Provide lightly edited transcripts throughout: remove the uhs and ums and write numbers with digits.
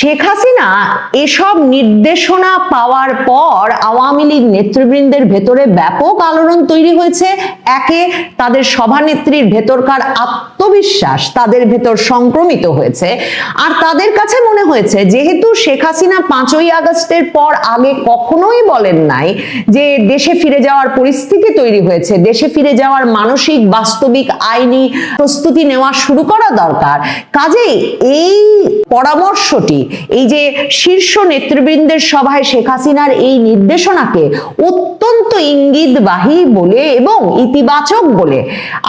শেখ হাসিনা এসব নির্দেশনা পাওয়ার পর আওয়ামী লীগ নেতৃবৃন্দের ভেতরে ব্যাপক আলোড়ন তৈরি হয়েছে। একে, তাদের সভানেত্রীর ভেতরকার আত্মবিশ্বাস তাদের ভেতর সংক্রমিত হয়েছে, আর তাদের কাছে মনে হয়েছে যেহেতু শেখ হাসিনা 5ই আগস্টের পর আগে কখনোই বলেন নাই যে দেশে ফিরে যাওয়ার পরিস্থিতি তৈরি হয়েছে, দেশে ফিরে যাওয়ার মানসিক বাস্তবিক আইনি প্রস্তুতি নেওয়া শুরু করা দরকার, কাজেই এই পরামর্শটি, এই যে শীর্ষ নেতৃবৃন্দের সভায় শেখ হাসিনার এই নির্দেশনাকে অত্যন্ত ইঙ্গিতবাহী বলে এবং ইতিবাচক বলে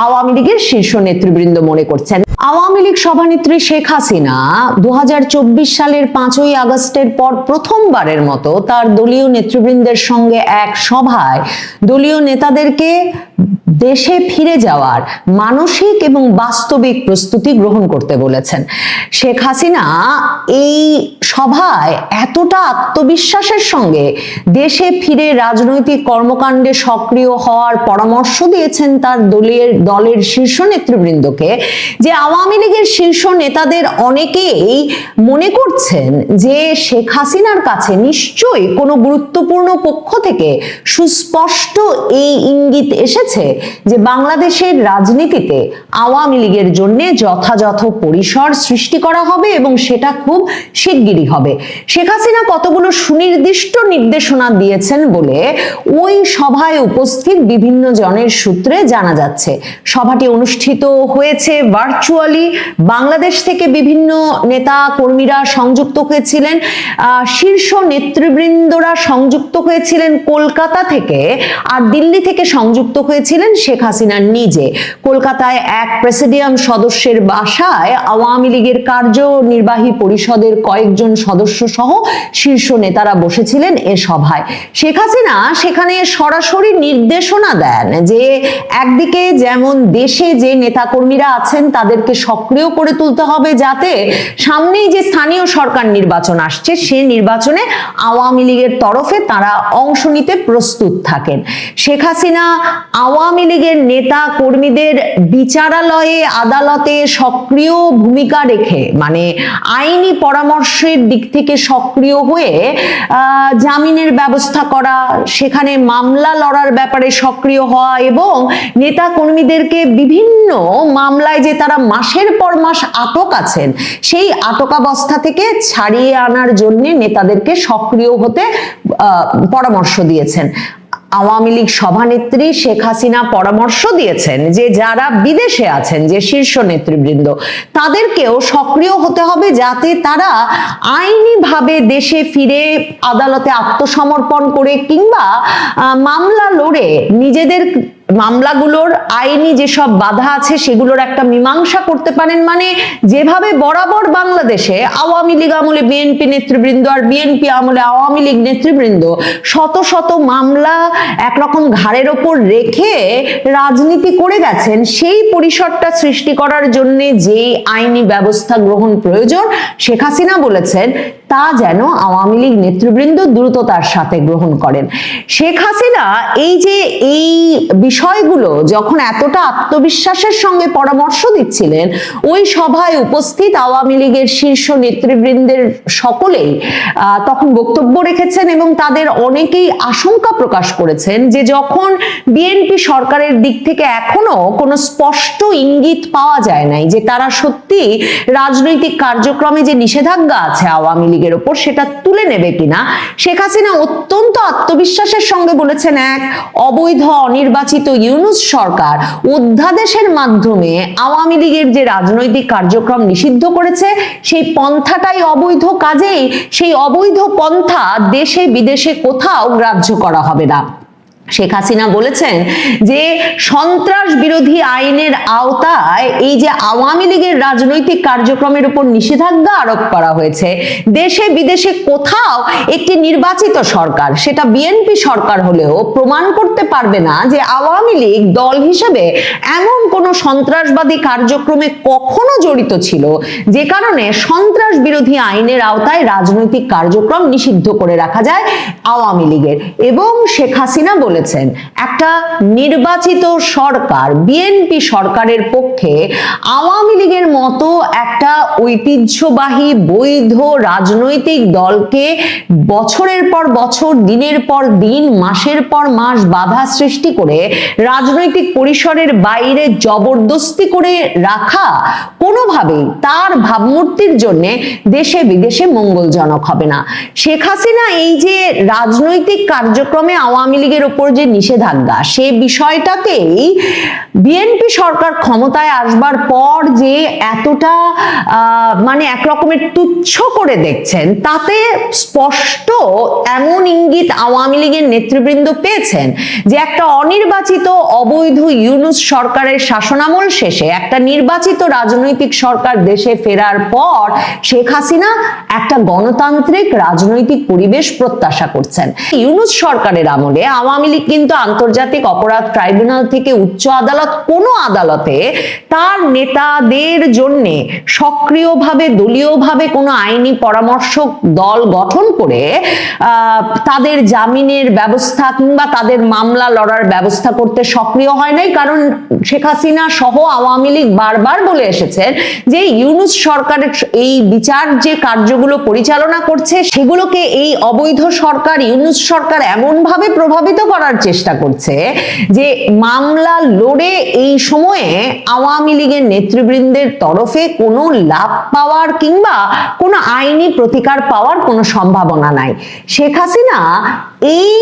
আওয়ামী লীগের শীর্ষ নেতৃবৃন্দ মনে করছেন। আওয়ামী লীগ সভানেত্রী শেখ হাসিনা 2024 সালের 5ই আগস্টের পর প্রথমবারের মতো তার দলীয় নেতৃবৃন্দের সঙ্গে এক সভায় দলীয় নেতাদেরকে দেশে ফিরে যাওয়ার মানসিক এবং বাস্তবিক প্রস্তুতি গ্রহণ করতে বলেছেন। শেখ হাসিনা এই সভায় এতটা আত্মবিশ্বাসের সঙ্গে দেশে ফিরে রাজনৈতিক কর্মকাণ্ডে সক্রিয় হওয়ার পরামর্শ দিয়েছেন তার দলের শীর্ষ নেতৃবৃন্দকে যে আওয়ামী লীগের শীর্ষ নেতাদের অনেকেই মনে করছেন যে শেখ হাসিনার কাছে নিশ্চয়ই কোনো গুরুত্বপূর্ণ পক্ষ থেকে সুস্পষ্ট এই ইঙ্গিত এসেছে যে বাংলাদেশের রাজনীতিতে আওয়ামী লীগের জন্য যথাযথ পরিসর সৃষ্টি করা হবে এবং সেটা খুব শিগগিরই হবে। শেখ হাসিনা কতগুলো সুনির্দিষ্ট নির্দেশনা দিয়েছেন বলে ওই সভায় উপস্থিত বিভিন্ন জনের সূত্রে জানা যাচ্ছে। সভাটি অনুষ্ঠিত হয়েছে ভার্চুয়ালি, বাংলাদেশ থেকে বিভিন্ন নেতা কর্মীরা সংযুক্ত হয়েছিলেন, শীর্ষ নেতৃবৃন্দরা সংযুক্ত হয়েছিলেন কলকাতা থেকে, আর দিল্লি থেকে সংযুক্ত হয়েছিলেন শেখ হাসিনা নিজে। কলকাতায় এক প্রেসিডিয়াম সদস্যের বাসায় আওয়ামী লীগের কার্যনির্বাহী পরিষদের কয়েকজন সদস্য সহ শীর্ষ নেতারা বসেছিলেন এ সভায়। শেখ হাসিনা সেখানে সরাসরি নির্দেশনা দেন যে একদিকে যেমন দেশে যে নেতাকর্মীরা আছেন তাদেরকে সক্রিয় করে তুলতে হবে যাতে সামনেই যে স্থানীয় সরকার নির্বাচন আসছে সে নির্বাচনে আওয়ামী লীগের তরফে তারা অংশ নিতে প্রস্তুত থাকেন। শেখ হাসিনা আওয়ামী লীগের নেতা কর্মীদের বিচারালয়ে আদালতে সক্রিয় ভূমিকা রেখে, মানে আইনি পরামর্শের দিক থেকে সক্রিয় হয়ে জামিনের ব্যবস্থা করা, সেখানে মামলা লড়ার ব্যাপারে সক্রিয় হওয়া এবং নেতা কর্মীদেরকে বিভিন্ন মামলায় যে তারা মাসের পর মাস আটক আছেন সেই আটকাবস্থা থেকে ছাড়িয়ে আনার জন্য নেতাদেরকে সক্রিয় হতে পরামর্শ দিয়েছেন। আওয়ামী লীগ সভানেত্রী শেখ হাসিনা পরামর্শ দিয়েছেন যে যারা বিদেশে আছেন, যে শীর্ষ নেতৃবৃন্দ, তাদেরকেও সক্রিয় হতে হবে যাতে তারা আইনিভাবে দেশে ফিরে আদালতে আত্মসমর্পণ করে কিংবা মামলা লড়ে নিজেদের মামলাগুলোর আইনি যেসব বাধা আছে সেগুলোর একটা মীমাংসা করতে পারেন। মানে যেভাবে বরাবর বাংলাদেশে আওয়ামী লীগ আমলে বিএনপি নেতৃবৃন্দ আর বিএনপি আমলে আওয়ামী লীগ নেতৃবৃন্দ শত শত মামলা একরকম ঘাড়ের ওপর রেখে রাজনীতি করে গেছেন, সেই পরিসরটা সৃষ্টি করার জন্য যে আইনি ব্যবস্থা গ্রহণ প্রয়োজন শেখ হাসিনা বলেছেন তা যেন আওয়ামী লীগ নেতৃবৃন্দ দ্রুততার সাথে গ্রহণ করেন। শেখ হাসিনা এই বিষয়গুলো যখন এতটা আত্মবিশ্বাসের সঙ্গে পরামর্শ দিচ্ছিলেন, ওই সভায় উপস্থিত আওয়ামী লীগের শীর্ষ নেতৃবৃন্দের সকলেই তখন বক্তব্য রেখেছেন এবং তাদের অনেকেই আশঙ্কা প্রকাশ করেছেন যে যখন বিএনপি সরকারের দিক থেকে এখনো কোনো স্পষ্ট ইঙ্গিত পাওয়া যায় নাই যে তারা সত্যি রাজনৈতিক কার্যক্রমে যে নিষেধাজ্ঞা আছে আওয়ামী লীগের ওপর সেটা তুলে নেবে কিনা, শেখ হাসিনা অত্যন্ত আত্মবিশ্বাসের সঙ্গে বলেছেন এক অবৈধ অনির্বাচিত ইউনূস সরকার অধ্যাদেশের মাধ্যমে আওয়ামী লীগের যে রাজনৈতিক কার্যক্রম নিষিদ্ধ করেছে সেই পন্থাটাই অবৈধ, কাজেই সেই অবৈধ পন্থা দেশে বিদেশে কোথাও গ্রাহ্য করা হবে না। শেখ হাসিনা বলেছেন যে সন্ত্রাস বিরোধী আইনের আওতায় এই যে আওয়ামী লীগের রাজনৈতিক কার্যক্রমের উপর নিষেধাজ্ঞা আরোপ করা হয়েছে, দেশে বিদেশে কোথাও একটি নির্বাচিত সরকার, সেটা বিএনপি সরকার হলেও প্রমাণ করতে পারবে না যে আওয়ামী লীগ দল হিসেবে এমন কোনো সন্ত্রাসবাদী কার্যক্রমে কখনো জড়িত ছিল যে কারণে সন্ত্রাস বিরোধী আইনের আওতায় রাজনৈতিক কার্যক্রম নিষিদ্ধ করে রাখা যায় আওয়ামী লীগের। এবং শেখ হাসিনা বলেছেন একটা নির্বাচিত সরকার, বিএনপি সরকারের পক্ষে আওয়ামী লীগের মতো একটা ঐতিহ্যবাহী বৈধ রাজনৈতিক দলকে বছরের পর বছর, দিনের পর দিন, মাসের পর মাস বাধা সৃষ্টি করে রাজনৈতিক পরিসরের বাইরে জবরদস্তি করে রাখা কোনোভাবেই তার ভাবমূর্তির জন্য দেশে বিদেশে মঙ্গলজনক হবে না। শেখ হাসিনা এই যে রাজনৈতিক কার্যক্রমে আওয়ামী লীগের ওপর যে নিষেধাজ্ঞা, সে বিষয়টাকেই বিএনপি সরকার ক্ষমতায় আসবার পর যে এতটা মানে একরকমের তুচ্ছ করে দেখছেন, তাতে স্পষ্ট এমন ইঙ্গিত আওয়ামী লীগের নেতৃবৃন্দ পেয়েছেন যে একটা অনির্বাচিত অবৈধ ইউনূস সরকারের শাসনামল শেষে একটা নির্বাচিত রাজনৈতিক সরকার দেশে ফেরার পর শেখ হাসিনা একটা গণতান্ত্রিক রাজনৈতিক পরিবেশ প্রত্যাশা করছেন। ইউনূস সরকারের আমলে আওয়ামী লীগ কিন্তু আন্তর্জাতিক অপরাধ ট্রাইব্যুনাল থেকে উচ্চ আদালত, কোনো আদালতে তার নেতাদের জন্য সক্রিয়ভাবে দলীয়ভাবে কোনো আইনি পরামর্শক দল গঠন করে তাদের জামিনের ব্যবস্থা কিংবা তাদের মামলা লড়ার ব্যবস্থা করতে সক্রিয় হয় নাই। কারণ শেখ হাসিনা সহ আওয়ামী লীগ বারবার বলে এসেছেন যে ইউনূস সরকারের এই বিচার যে কার্যগুলো পরিচালনা করছে, সেগুলোকে এই অবৈধ সরকার, ইউনূস সরকার এমন ভাবে প্রভাবিত করার চেষ্টা করছে যে মামলা লড়ে এই সময়ে আওয়ামী লীগের নেতৃবৃন্দের তরফে কোনো লাভ পাওয়ার কিংবা কোনো আইনি প্রতিকার পাওয়ার কোনো সম্ভাবনা নাই। শেখ হাসিনা এই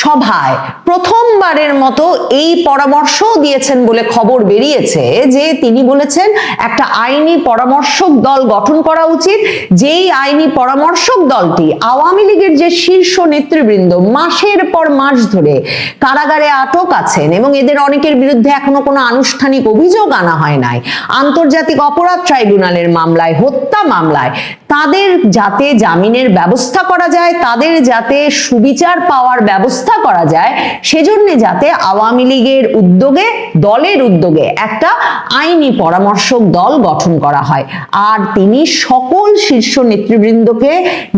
সভায় প্রথমবারের মতো এই পরামর্শ দিয়েছেন বলে খবর বেরিয়েছে যে তিনি বলেছেন একটা আইনি পরামর্শক দল গঠন করা উচিত, যেই আইনি পরামর্শক দলটি আওয়ামী লীগের যে শীর্ষ নেতৃবৃন্দ মাসের পর মাস ধরে কারাগারে আটক আছেন এবং এদের অনেকের বিরুদ্ধে এখনো কোনো আনুষ্ঠানিক অভিযোগ আনা হয় নাই, আন্তর্জাতিক অপরাধ ট্রাইব্যুনালের মামলায়, হত্যা মামলায়, তাদের যাতে জামিনের ব্যবস্থা করা যায়, তাদের যাতে সুবিচার পাওয়ার ব্যবস্থা করা যায়, সেজন্য যাতে আওয়ামী লীগের উদ্যোগে, দলের উদ্যোগে একটা আইনি পরামর্শক দল গঠন করা হয়। আর তিনি সকল শীর্ষ নেতৃবৃন্দকে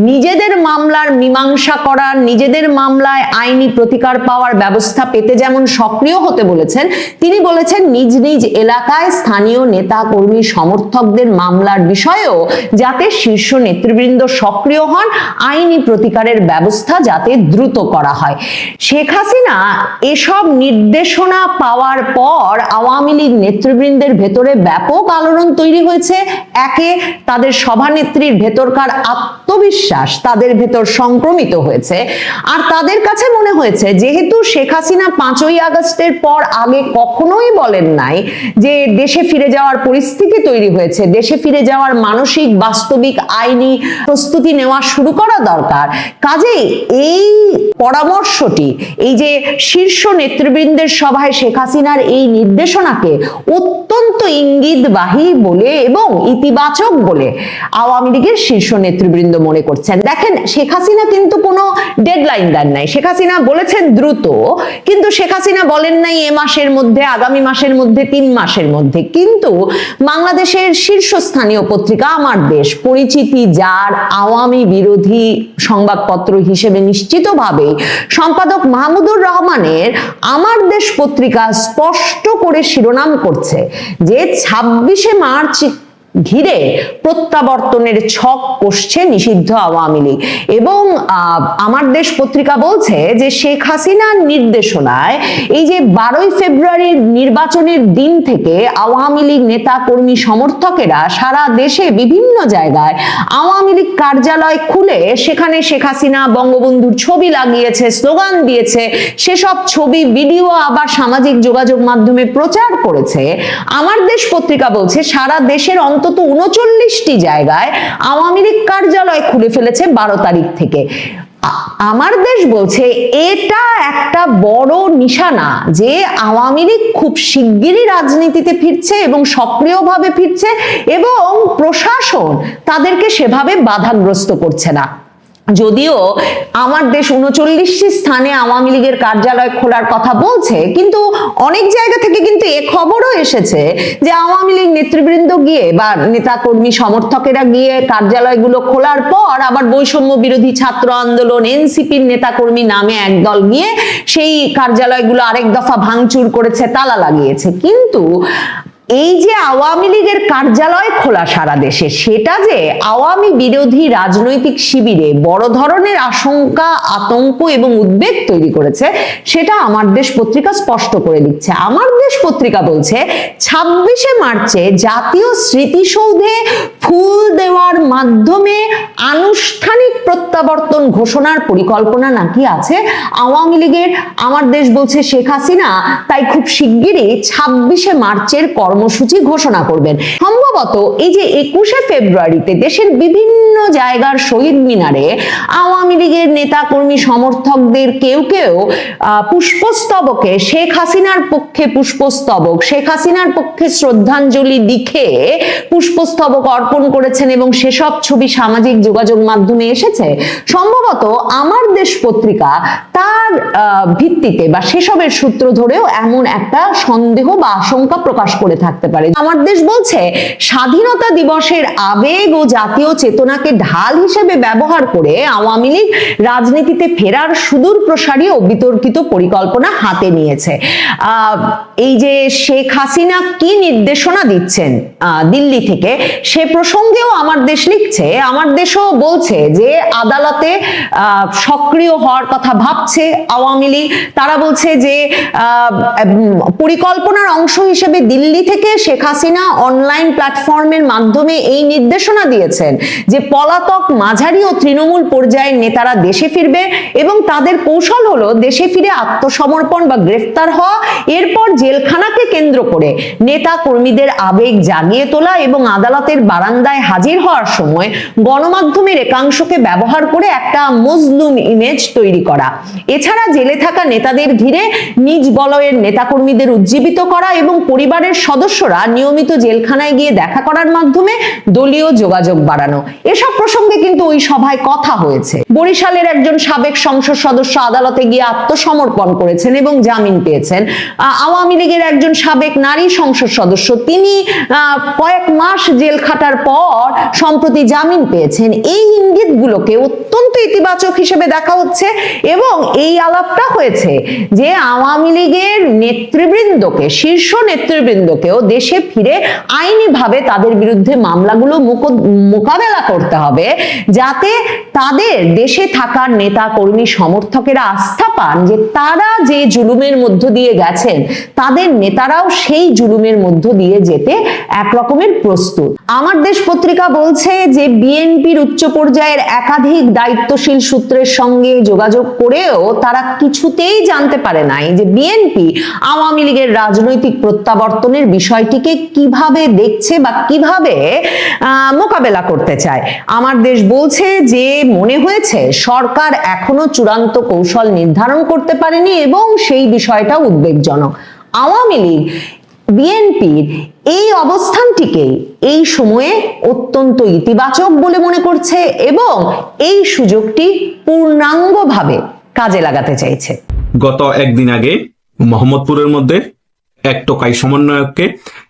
নিজেদের মামলার মীমাংসা করার, নিজেদের মামলায় আইনি প্রতিকার পাওয়ার ব্যবস্থা পেতে যেমন সক্রিয় হতে বলেছেন, তিনি বলেছেন নিজ নিজ এলাকায় স্থানীয় নেতা কর্মী সমর্থকদের মামলার বিষয়েও যাতে শীর্ষ নেতৃবৃন্দ সক্রিয় হন, আইনি প্রতিকারের ব্যবস্থা যাতে দ্রুত করা হয়। শেখ হাসিনা এসব নির্দেশনা পাওয়ার পর আওয়ামী লীগ নেতৃবৃন্দের ভেতরে ব্যাপক আলোড়ন তৈরি হয়েছে। একে, তাদের সভানেত্রীর ভেতরকার আত্মবিশ্বাস তাদের ভেতর সংক্রমিত হয়েছে। আর তাদের কাছে মনে হয়েছে যেহেতু শেখ হাসিনা 5ই আগস্টের পর আগে কখনোই বলেন নাই যে দেশে ফিরে যাওয়ার পরিস্থিতি তৈরি হয়েছে, দেশে ফিরে যাওয়ার মানসিক বাস্তবিক আইনি প্রস্তুতি নেওয়া শুরু করা দরকার, কাজেই এই পরামর্শটি, এই যে শীর্ষ নেতৃবৃন্দের সভায় শেখ হাসিনার এই নির্দেশনাকে অত্যন্ত ইঙ্গিতবাহী বলে এবং ইতিবাচক বলে আওয়ামী লীগের শীর্ষ নেতৃবৃন্দ মনে করছেন। দেখেন, শেখ হাসিনা কিন্তু কোনো ডেডলাইন দেন নাই। শেখ হাসিনা বলেছেন দ্রুত, কিন্তু শেখ হাসিনা বলেন নাই এ মাসের মধ্যে, আগামী মাসের মধ্যে, 3 মাসের মধ্যে। কিন্তু বাংলাদেশের শীর্ষস্থানীয় পত্রিকা আমার দেশ, পরিচিতি যার আওয়ামী বিরোধী সংবাদপত্র হিসেবে নিশ্চিতভাবে সম্পাদক মাহমুদুর রহমানের আমার দেশ পত্রিকা স্পষ্ট করে শিরোনাম করছে যে 26শে মার্চ ঘিরে প্রত্যাবর্তনের ছক কষছে নিষিদ্ধ আওয়ামী লীগ। এবং আমার দেশ পত্রিকা বলছে যে শেখ হাসিনার নির্দেশনায় এই যে 12ই ফেব্রুয়ারির নির্বাচনের দিন থেকে আওয়ামী লীগ নেতা কর্মী সমর্থকেরা সারা দেশে বিভিন্ন জায়গায় আওয়ামী লীগ কার্যালয় খুলে সেখানে শেখ হাসিনা বঙ্গবন্ধুর ছবি লাগিয়েছে, স্লোগান দিয়েছে, সেসব ছবি ভিডিও আবার সামাজিক যোগাযোগ মাধ্যমে প্রচার করেছে। আমার দেশ পত্রিকা বলছে সারা দেশের অন্তত 39টি জায়গায় আওয়ামী লীগ কার্যালয় খুলে ফেলেছে 12 তারিখ থেকে। আমার দেশ বলছে এটা একটা বড় নিশানা যে আওয়ামী লীগ খুব শিগগিরই রাজনীতিতে ফিরছে এবং সক্রিয়ভাবে ফিরছে এবং প্রশাসন তাদেরকে সেভাবে বাধাগ্রস্ত করছে না। যদিও আমার দেশ 39টি স্থানে আওয়ামী লীগের কার্যালয় খোলার কথা বলছে, কিন্তু অনেক জায়গা থেকে কিন্তু এ খবরও এসেছে যে আওয়ামী লীগ নেতৃবৃন্দ গিয়ে বা নেতাকর্মী সমর্থকেরা গিয়ে কার্যালয়গুলো খোলার পর আবার বৈষম্য বিরোধী ছাত্র আন্দোলন এনসিপির নেতাকর্মী নামে একদল গিয়ে সেই কার্যালয়গুলো আরেক দফা ভাঙচুর করেছে, তালা লাগিয়েছে। কিন্তু এই যে আওয়ামী লীগের কার্যালয় খোলা সারা দেশে, সেটা যে আওয়ামী বিরোধী রাজনৈতিক শিবিরে বড় ধরনের আশঙ্কা, আতঙ্ক এবং উদ্বেগ তৈরি করেছে, সেটা আমার দেশ পত্রিকা স্পষ্ট করে দিচ্ছে। আমার দেশ পত্রিকা বলছে 26শে মার্চে জাতীয় স্মৃতিসৌধে ফুল দেওয়ার মাধ্যমে আনুষ্ঠানিক প্রত্যাবর্তন ঘোষণার পরিকল্পনা নাকি আছে আওয়ামী লীগের। আমার দেশ বলছে শেখ হাসিনা তাই খুব শিগগিরই 26শে মার্চের কর্মসূচি ঘোষণা করবেন। সম্ভবত এই যে 21শে ফেব্রুয়ারিতে দেশের বিভিন্ন জায়গার শহীদ মিনারে আওয়ামী লীগের নেতা কর্মী সমর্থকদের কেউ কেউ পুষ্পস্তবকে শেখ হাসিনার পক্ষে পুষ্পস্তবক, শেখ হাসিনার পক্ষে শ্রদ্ধাঞ্জলি লিখে পুষ্পস্তবক অর্পণ করেছেন এবং সেসব ছবি সামাজিক যোগাযোগ মাধ্যমে এসেছে। সম্ভবত আমার দেশ পত্রিকা তার ভিত্তিতে বা সেসবের সূত্র ধরেও এমন একটা সন্দেহ বা আশঙ্কা প্রকাশ করে থাকতে পারে। আমার দেশ বলছে স্বাধীনতা দিবসের আবেগ ও জাতীয় চেতনাকে ঢাল হিসেবে ব্যবহার করে আওয়ামী লীগ রাজনীতিতে ফেরার সুদূর প্রসারী ও বিতর্কিত পরিকল্পনা হাতে নিয়েছে। এই যে শেখ হাসিনা কি নির্দেশনা দিচ্ছেন দিল্লি থেকে, সে প্রসঙ্গেও আমার দেশ লিখছে, আমার দেশও বলছে যে আদালতে সক্রিয় হওয়ার কথা ভাবছে আওয়ামী লীগ। তারা বলছে যে পরিকল্পনার অংশ হিসেবে দিল্লি থেকে শেখ হাসিনা অনলাইন প্ল্যাটফর্মের মাধ্যমে এই নির্দেশনা দিয়েছেন যে পলাতক মাঝারি ও তৃণমূল পর্যায়ের নেতারা দেশে ফিরবে এবং তাদের কৌশল হলো দেশে ফিরে আত্মসমর্পণ বা গ্রেফতার হওয়া, এরপর জেলখানাকে কেন্দ্র করে নেতা কর্মীদের আবেগ জাগিয়ে তোলা এবং আদালতের বারান্দায় হাজির হওয়ার সময় গণমাধ্যমের একাংশকে ব্যবহার করে একটা মজলুম ইমেজ তৈরি করা। এছাড়া জেলে থাকা নেতাদের ঘিরে নিজ বলয়ের নেতাকর্মীদের উজ্জীবিত করা এবং পরিবারের সদস্যরা নিয়মিত জেলখানায় গিয়ে দেখা করার মাধ্যমে দলীয় যোগাযোগ বাড়ানো। এসব প্রসঙ্গে কিন্তু ওই সভায় কথা হয়েছে। বরিশালের একজন সাবেক সংসদ সদস্য আদালতে গিয়ে আত্মসমর্পণ করেছেন এবং জামিন পেয়েছেন। আওয়ামী লীগের একজন সাবেক নারী সংসদ সদস্য, তিনি কয়েক মাস জেল খাটার পর সম্প্রতি জামিন পেয়েছেন। এই ইঙ্গিতগুলোকে অত্যন্ত ইতিবাচক হিসেবে দেখা হচ্ছে এবং এই আলাপটা হয়েছে যে আওয়ামী লীগের নেতৃবৃন্দকে, শীর্ষ নেতৃবৃন্দকেও দেশে ফিরে আইনিভাবে তাদের বিরুদ্ধে মামলাগুলো মোকাবেলা করতে হবে, যাতে তাদের দেশে থাকা নেতা কর্মী সমর্থকেরা আস্থা পান যে তারা যে জুলুমের মধ্য দিয়ে গেছেন তাদের নেতারাও সেই জুলুমের মধ্য দিয়ে যেতে এক রকমের প্রস্তুত। আমার দেশ পত্রিকা বলছে যে বিএনপির উচ্চ পর্যায়ের একাধিক দায়িত্বশীল সূত্রের সঙ্গে যোগাযোগ করেও তারা কিছুতেই জানতে পারে নাই যে বিএনপি আওয়ামী লীগের রাজনৈতিক প্রত্যাবর্তনের বিষয়টিকে কিভাবে দেখছে বা কিভাবে মোকাবেলা করতে চায়। আমার দেশ বলছে যে মনে হয়েছে সরকার এখনো চূড়ান্ত কৌশল নির্ধারণ করতে পারেনি এবং সেই বিষয়টা উদ্বেগজনক। আওয়ামী লীগ বিএনপির এই অবস্থানটিকে এই সময়ে অত্যন্ত ইতিবাচক বলে মনে করছে এবং এই সুযোগটি পূর্ণাঙ্গভাবে কাজে লাগাতে চাইছে। গত একদিন আগে মোহাম্মদপুরের মধ্যে এক টোকাই সমন্বয়ককে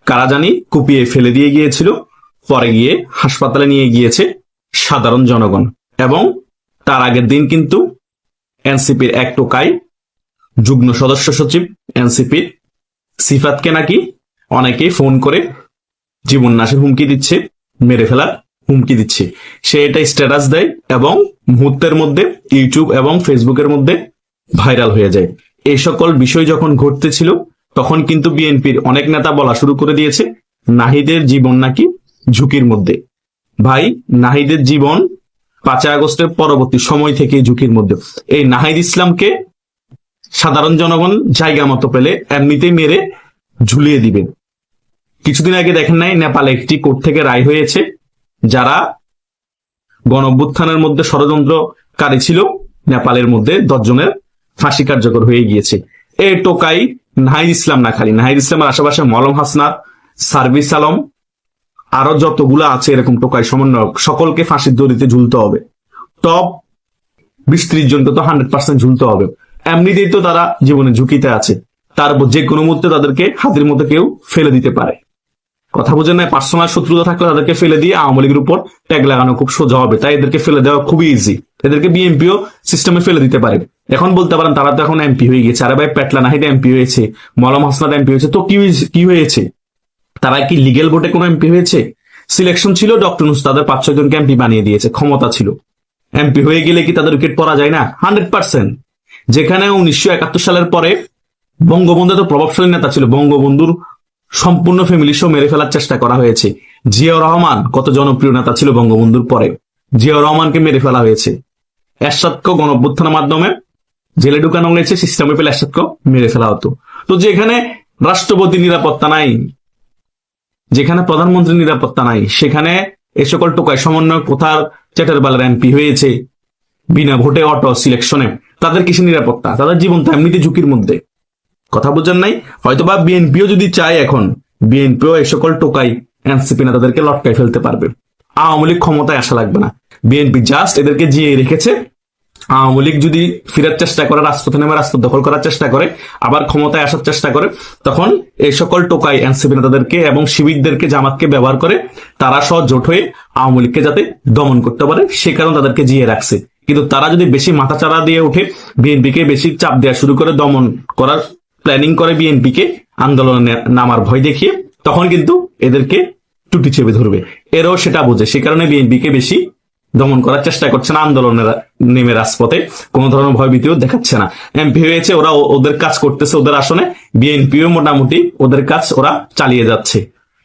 কারা জানি কুপিয়ে ফেলে দিয়ে গিয়েছিল, পরে গিয়ে হাসপাতালে নিয়ে গিয়েছে সাধারণ জনগণ। এবং তার আগের দিন কিন্তু এনসিপির এক টোকাই যুগ্ম সদস্য সচিব এনসিপির সিফাতকে নাকি অনেকেই ফোন করে জীবন নাশের হুমকি দিচ্ছে, মেরে ফেলার হুমকি দিচ্ছে। সে এটা স্ট্যাটাস দেয় এবং মুহূর্তের মধ্যে ইউটিউব এবং ফেসবুকের মধ্যে ভাইরাল হয়ে যায়। এই সকল বিষয় যখন ঘটতেছিল তখন কিন্তু বিএনপির অনেক নেতা বলা শুরু করে দিয়েছে নাহিদের জীবন নাকি ঝুঁকির মধ্যে। ভাই, নাহিদের জীবন 5 আগস্টের পরবর্তী সময় থেকে ঝুঁকির মধ্যে। এই নাহিদ ইসলামকে সাধারণ জনগণ জায়গা মতো পেলে এমনিতেই মেরে ঝুলিয়ে দিবেন। কিছুদিন আগে দেখেন নাই নেপালে একটি কোর্ট থেকে রায় হয়েছে, যারা গণঅভ্যুত্থানের মধ্যে ষড়যন্ত্রকারী ছিল নেপালের মধ্যে 10 জনের ফাঁসি কার্যকর হয়ে গিয়েছে। এই টোকাই নাহিদ ইসলাম না, খালি নাহিদ ইসলামের আশেপাশে মলম হাসনাত, সার্ভিস আলম, আরো যতগুলো আছে এরকম টোকাই সমন্বয়ক, সকলকে ফাঁসির দড়িতে ঝুলতে হবে। টপ 20-30 জনকে তো 100% ঝুলতে হবে। এমনিতেই তো তারা জীবনে ঝুঁকিতে আছে, তারপর যে কোনো মুহূর্তে তাদেরকে হাতের মতো কেউ ফেলে দিতে পারে। কথা বোঝেন না? পার্সোনাল শত্রুতা থাকলে তাদেরকে ফেলে দিয়ে আওয়ামী লীগের উপর ট্যাগ লাগানো খুব সোজা হবে, তাই এদেরকে ফেলে দেওয়া খুবই ইজি। এদেরকে বিএনপিও সিস্টেমে ফেলে দিতে পারে। এখন বলতে পারেন তারা তো এখন এমপি হয়ে গেছে, আরে ভাই পেটলা নাহিদ এমপি হয়েছে, মলম হাসনাত এমপি হয়েছে, তো কি হয়েছে? তারা কি লিগেল ভোটে কোনো এমপি হয়েছে? সিলেকশন ছিল, ডক্টর ইউনূস তাদের 5-6 জনকে এমপি বানিয়ে দিয়েছে, ক্ষমতা ছিল। এমপি হয়ে গেলে কি তাদের উইকেট পড়া যায় না? 100%। যেখানে 1971 সালের পরে বঙ্গবন্ধু তো প্রভাবশালী নেতা ছিল, বঙ্গবন্ধুর সম্পূর্ণ ফ্যামিলি সহ মেরে ফেলার চেষ্টা করা হয়েছে। জিয়াউর রহমান কত জনপ্রিয় নেতা ছিল বঙ্গবন্ধুর পরে, জিয়াউর রহমানকে মেরে ফেলা হয়েছে। এরশাদকে গণঅভ্যুত্থানের মাধ্যমে জেলে ঢুকানো হয়েছে, সিস্টেমে পেলে এরশাদকে মেরে ফেলা হতো। তো যেখানে রাষ্ট্রপতি নিরাপত্তা নাই, যেখানে প্রধানমন্ত্রীর নিরাপত্তা নাই, সেখানে এ সকল টোকাই সমন্বয় কোথার চ্যাটার বালার এমপি হয়েছে বিনা ভোটে অটো সিলেকশনে, তাদের কিসের নিরাপত্তা? তাদের জীবন তো এমনিতে ঝুঁকির মধ্যে। কথা বুঝেন নাই? হয়তোবা বিএনপিও যদি চায়, এখন বিএনপিও এই সকল টোকাই এনসিপি না তাদেরকে লটকাই ফেলতে পারবে। আওয়ামী লীগ ক্ষমতায় আসা লাগবে না, বিএনপি জাস্ট এদেরকে জিয়ে রেখেছে। আওয়ামী লীগ যদি ফেরার চেষ্টা করে, রাজপথে নেমে রাজপথ দখল করার চেষ্টা করে, আবার ক্ষমতায় আসার চেষ্টা করে, তখন এই সকল টোকাই এনসিপি নেতাদেরকে এবং শিবিরদেরকে, জামাতকে ব্যবহার করে তারা সহ জোট হয়ে আওয়ামী লীগকে যাতে দমন করতে পারে সে কারণে তাদেরকে জিয়ে রাখছে। কিন্তু তারা যদি বেশি মাথাচাড়া দিয়ে উঠে, বিএনপিকে বেশি চাপ দেওয়া শুরু করে, দমন করার প্ল্যানিং করে বিএনপিকে আন্দোলনে নামার ভয় দেখিয়ে, তখন কিন্তু এদেরকে টুটি চেপে ধরবে। এরাও সেটা বোঝে, সে কারণে বিএনপিকে বেশি দমন করার চেষ্টা করছে না, আন্দোলনের নেমে রাজপথে কোন ধরনের ভয়ভীতিও দেখাচ্ছে না। এমপি হয়েছে, ওরা ওদের কাজ করতেছে ওদের আসনে, বিএনপিও মোটামুটি ওদের কাজ ওরা চালিয়ে যাচ্ছে।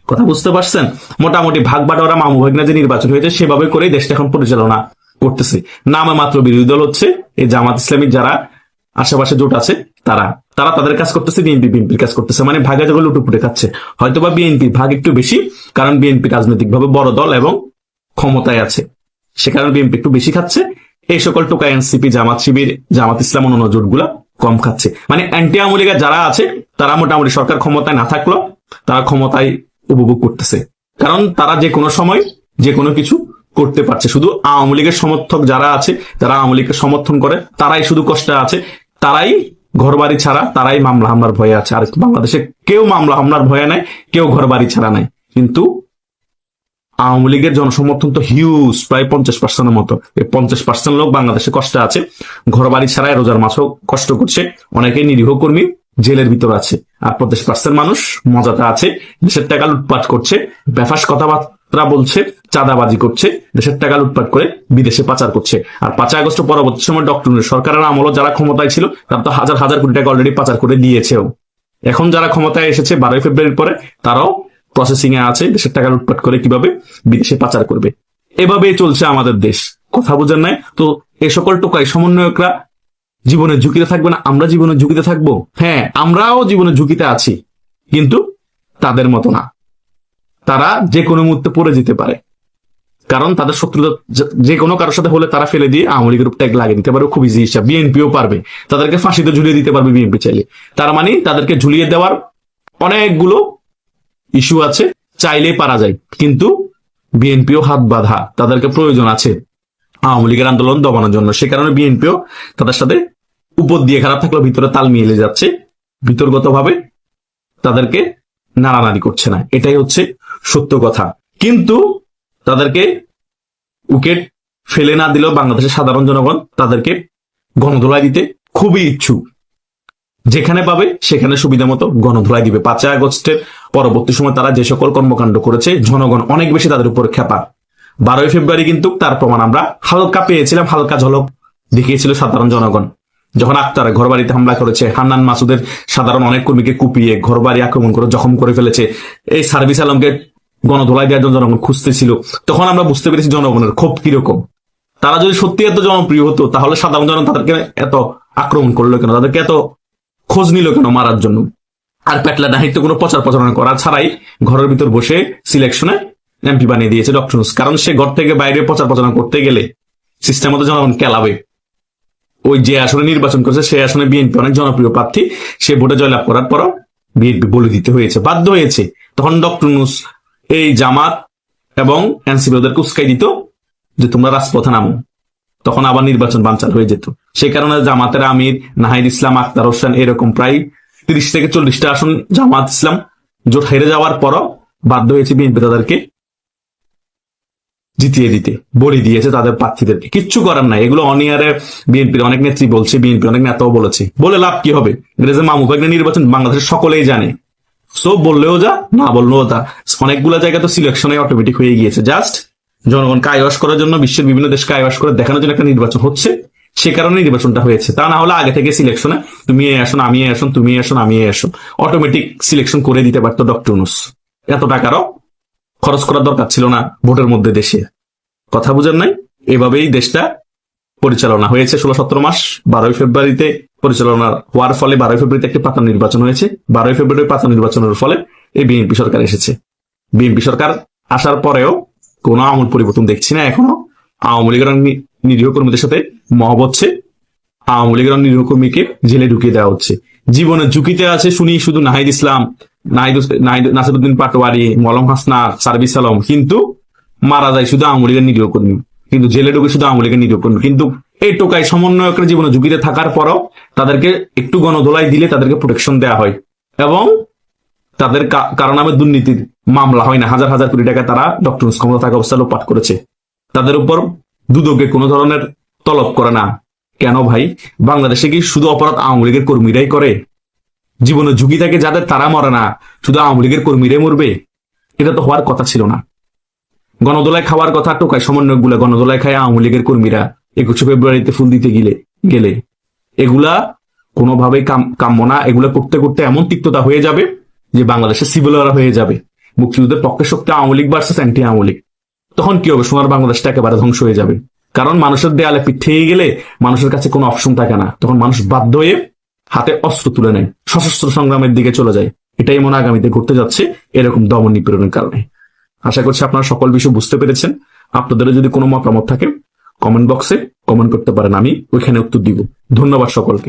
কথা বুঝতে পারছেন? মোটামুটি ভাগ বাটোয়ারা, মামু ভাগনা যে নির্বাচন হয়েছে সেভাবে করে দেশটা এখন পরিচালনা করতেছে। নামে মাত্র বিরোধী দল হচ্ছে এই জামাত ইসলামী, যারা আশেপাশে জোট আছে তারা তাদের কাজ করতেছে, বিএনপির কাজ করতেছে, মানে ভাগে যেগুলো লুটুপুটে খাচ্ছে। হয়তোবা বিএনপির ভাগ একটু বেশি, কারণ বিএনপি রাজনৈতিক ভাবে বড় দল এবং ক্ষমতায় আছে, সে কারণে বিএনপি একটু বেশি খাচ্ছে। এই সকল টোকা এনসিপি, জামাত শিবির, জামাত ইসলাম, অন্যান্য জোট গুলা কম খাচ্ছে। মানে অ্যান্টি আওয়ামী লীগের যারা আছে তারা মোটামুটি সরকার ক্ষমতায় না থাকলেও তারা ক্ষমতায় উপভোগ করতেছে, কারণ তারা যে কোনো সময় যে কোনো কিছু করতে পারছে। শুধু আওয়ামী লীগের সমর্থক যারা আছে, যারা আওয়ামী লীগকে সমর্থন করে, তারাই শুধু কষ্টে আছে, তারাই ঘর বাড়ি ছাড়া, তারাই মামলা হামলার ভয়ে আছে। আর বাংলাদেশে কেউ মামলা হামলার ভয়ে নাই, কেউ ঘর বাড়ি ছাড়া নাই। কিন্তু আওয়ামী লীগের জনসমর্থন তো হিউজ, প্রায় 50% মতো। এই 50% লোক বাংলাদেশে কষ্টে আছে, ঘর বাড়ি ছাড়াই রোজার মাসও কষ্ট করছে, অনেকে নিরীহ কর্মী জেলের ভিতর আছে। আর 50% মানুষ মজাতে আছে, দেশের টাকা লুটপাট করছে, বেফাস কথাবার্তা বলছে, চাঁদাবাজি করছে, দেশের টাকা লুটপাট করে বিদেশে পাচার করছে। আর 5 আগস্ট পরবর্তী সময় ডক্টর ইউনূস সরকারের আমলও যারা ক্ষমতায় ছিল তারা তো হাজার হাজার কোটি টাকা অলরেডি পাচার করে দিয়েছেও। এখন যারা ক্ষমতায় এসেছে 12 ফেব্রুয়ারির পরে, তারাও প্রসেসিং এ আছে, দেশের টাকা লুটপাট করে কিভাবে বিদেশে পাচার করবে। এভাবেই চলছে আমাদের দেশ। কথা বোঝেন নাই? তো এই সকল টোকাই সমন্বয়করা জীবনের ঝুঁকিতে থাকবে না? আমরা জীবনের ঝুঁকিতে থাকবো? হ্যাঁ, আমরাও জীবনের ঝুঁকিতে আছি, কিন্তু তাদের মতো না। তারা যে কোনো মুহূর্তে পড়ে যেতে পারে, কারণ তাদের শত্রুতা যে কোনো কারোর সাথে হলে তারা ফেলে দিয়ে আওয়ামী লীগের ট্যাগ লাগিয়ে দিতে পারবে, খুব ইজি হিসাব। বিএনপিও পারবে, তাদেরকে ফাঁসিতে ঝুলিয়ে দিতে পারবে বিএনপি চাইলে। তার মানে তাদেরকে ঝুলিয়ে দেওয়ার অনেকগুলো ইস্যু আছে, চাইলেই পারা যায়। কিন্তু বিএনপিও হাত বাঁধা, তাদেরকে প্রয়োজন আছে আওয়ামী লীগের আন্দোলন দমানোর জন্য। সে কারণে বিএনপিও তাদের সাথে উপর দিয়ে খারাপ থাকলেও ভিতরে তাল মিলে যাচ্ছে, ভিতরগত ভাবে তাদেরকে নাড়ানাড়ি করছে না। এটাই হচ্ছে সত্য কথা। কিন্তু তাদেরকে উইকেট ফেলে না দিলেও বাংলাদেশের সাধারণ জনগণ তাদেরকে গণধোলাই দিতে খুবই ইচ্ছুক। যেখানে পাবে সেখানে সুবিধা মতো গণধোলাই দিবে। 5 আগস্টের পরবর্তী সময় তারা যে সকল কর্মকাণ্ড করেছে, জনগণ অনেক বেশি তাদের উপর খেপা। 12 ফেব্রুয়ারি কিন্তু তার প্রমাণ আমরা হালকা পেয়েছিলাম, হালকা ঝলক দেখিয়েছিল সাধারণ জনগণ। যখন আক্তার ঘর বাড়িতে হামলা করেছে, হান্নান মাসুদের সাধারণ অনেক কর্মীকে কুপিয়ে ঘর বাড়ি আক্রমণ করে জখম করে ফেলেছে, এই সার্ভিস আলমকে গণধোলাই দেওয়ার জন্য জনগণ খুঁজতেছিল, তখন আমরা বুঝতে পেরেছি জনগণের ক্ষোভ কিরকম। তারা যদি সত্যি এত জনপ্রিয় হতো তাহলে সাধারণ জনগণ তাদেরকে এত আক্রমণ করলো কেন, তাদেরকে এত খোঁজ নিল কেন মারার জন্য? আর পেটলা নাহিদ কোনো প্রচার প্রচারণা করা ছাড়াই ঘরের ভিতর বসে সিলেকশনে এমপি বানিয়ে দিয়েছে ডক্টর ইউনূস। কারণ সে ঘর থেকে বাইরে প্রচার প্রচারণা করতে গেলে সিস্টেম মতো জনগণ কেলাবে। ওই যে আসনে নির্বাচন করেছে সেই আসনে বিএনপি অনেক জনপ্রিয় প্রার্থী, সে ভোটে জয়লাভ করার পরও বিএনপি বলে দিতে হয়েছে, বাধ্য হয়েছে। তখন ডক্টর ইউনূস এই জামাত এবং এনসিপি ওদেরকে উস্কাই দিত যে তোমরা রাজপথে নামো, তখন আবার নির্বাচন বানচাল হয়ে যেত। সেই কারণে জামাতের আমির নাহিদ ইসলাম, আক্তার হোসেন এরকম প্রায় 30 থেকে 40টা আসন জামাত ইসলাম জোট হেরে যাওয়ার পরও বাধ্য হয়েছে বিএনপি তাদেরকে জিতিয়ে দিতে, বলি দিয়েছে তাদের প্রার্থীদেরকে। কিচ্ছু করার নাই, এগুলো অনিয়ারে বিএনপির অনেক নেত্রী বলছে, বিএনপির অনেক নেতাও বলেছে। বলে লাভ কি হবে? এটা যে মামুভাগ্নে নির্বাচন বাংলাদেশের সকলেই জানে। সো বললেও যা, না বললেও তা। অনেকগুলো জায়গা তো সিলেকশনে অটোমেটিক হয়ে গিয়েছে। জাস্ট জনগণকে আইওয়াশ করার জন্য, বিশ্বের বিভিন্ন দেশকে আইওয়াশ করে দেখানোর জন্য একটা নির্বাচন হচ্ছে, সে কারণে নির্বাচনটা হয়েছে। তা না হলে আগে থেকে সিলেকশনে তুমি এই আসন, আমি এই আসন, তুমি এই আসন, আমি এই আসন, অটোমেটিক সিলেকশন করে দিতে পারতো ডক্টর ইউনূস। এত টাকারও খরচ করার দরকার ছিল না ভোটের মধ্যে দেশে। কথা বুঝেন নাই? এভাবেই দেশটা পরিচালনা হয়েছে 16-17 মাস। 12 ফেব্রুয়ারিতে পরিচালনা হওয়ার ফলে 12 ফেব্রুয়ারিতে একটি পাতা নির্বাচন হয়েছে। 12 ফেব্রুয়ারি পাতা নির্বাচনের ফলে এই বিএনপি সরকার এসেছে। বিএনপি সরকার আসার পরেও কোনো আমূল পরিবর্তন দেখছি না এখনো। আওয়ামী লীগের নিরীহ কর্মীদের সাথে মহব হচ্ছে, আওয়ামী লীগের নিরীহ কর্মীকে জেলে ঢুকিয়ে দেওয়া হচ্ছে। জীবনের ঝুঁকিতে আছে শুনি শুধু নাহিদ ইসলাম, নাসিরউদ্দিন পাটোয়ারি, মলম হাসনা, সার্ভিস আলম, কিন্তু মারা যায় শুধু আওয়ামী লীগের নিরীহ কর্মী, কিন্তু জেলে ঢুকে শুধু আওয়ামী লীগের নিরীহ কর্মী। কিন্তু এই টোকাই সমন্বয়কের জীবনে ঝুঁকিতে থাকার পরও তাদেরকে একটু গণদোলাই দিলে তাদেরকে প্রোটেকশন দেওয়া হয়, এবং তাদের কারণ নামে দুর্নীতির মামলা হয় না। হাজার হাজার কোটি টাকা তারা ডক্টর ইউনূস ক্ষমতা থাকা অবস্থায় লোপাট করেছে। তাদের উপর দুদকে কোনো ধরনের তলব করে না। কেন ভাই? বাংলাদেশে কি শুধু অপরাধ আওয়ামী লীগের কর্মীরাই করে? জীবনের ঝুঁকি থাকে যাদের, তারা মরে না, শুধু আওয়ামী লীগের কর্মীরাই মরবে? এটা তো হওয়ার কথা ছিল না। গণদোলায় খাওয়ার কথা টোকায় সমন্বয় গুলা গণদোলায় খায় আওয়ামী লীগের কর্মীরা 21 ফেব্রুয়ারিতে ফুল দিতে গেলে এগুলা কোনোভাবেই কাম্য না। এগুলা করতে করতে এমন তিক্ততা হয়ে যাবে যে বাংলাদেশের সিভিল ওয়ার হয়ে যাবে। মুক্তিযুদ্ধের পক্ষে শক্তি আওয়ামী লীগ ভার্সেস অ্যান্টি আওয়ামী লীগ। তখন কি হবে? সোনার বাংলাদেশটা একেবারে ধ্বংস হয়ে যাবে। কারণ মানুষের দেয়ালে পিঠ থেকে গেলে মানুষের কাছে কোনো অপশন থাকে না। তখন মানুষ বাধ্য হয়ে হাতে অস্ত্র তুলে নেয়, সশস্ত্র সংগ্রামের দিকে চলে যায়। এটাই মনে আগামীতে ঘটতে যাচ্ছে এরকম দমন নিপীড়নের কারণে। আশা করছি আপনারা সকল বিষয় বুঝতে পেরেছেন। আপনাদেরও যদি কোনো মতামত থাকে কমেন্ট বক্সে কমেন্ট করতে পারেন, আমি ওইখানে উত্তর দিব। ধন্যবাদ সকলকে।